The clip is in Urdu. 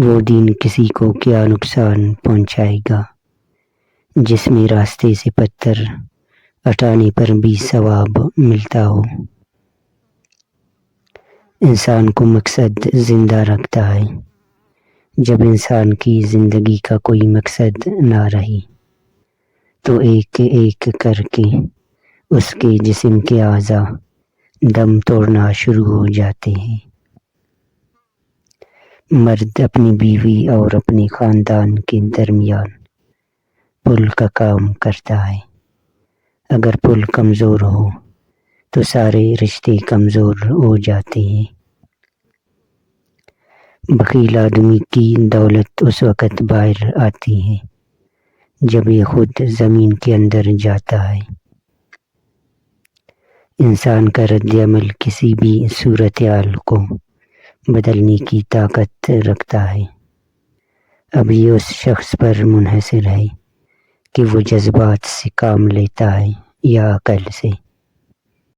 وہ دین کسی کو کیا نقصان پہنچائے گا جس میں راستے سے پتھر ہٹانے پر بھی ثواب ملتا ہو۔ انسان کو مقصد زندہ رکھتا ہے۔ جب انسان کی زندگی کا کوئی مقصد نہ رہے تو ایک ایک کر کے اس کے جسم کے اعضاء دم توڑنا شروع ہو جاتے ہیں۔ مرد اپنی بیوی اور اپنے خاندان کے درمیان پل کا کام کرتا ہے۔ اگر پل کمزور ہو تو سارے رشتے کمزور ہو جاتے ہیں۔ بخیل آدمی کی دولت اس وقت باہر آتی ہے جب یہ خود زمین کے اندر جاتا ہے۔ انسان کا رد عمل کسی بھی صورتحال کو بدلنے کی طاقت رکھتا ہے۔ اب یہ اس شخص پر منحصر ہے کہ وہ جذبات سے کام لیتا ہے یا عقل سے۔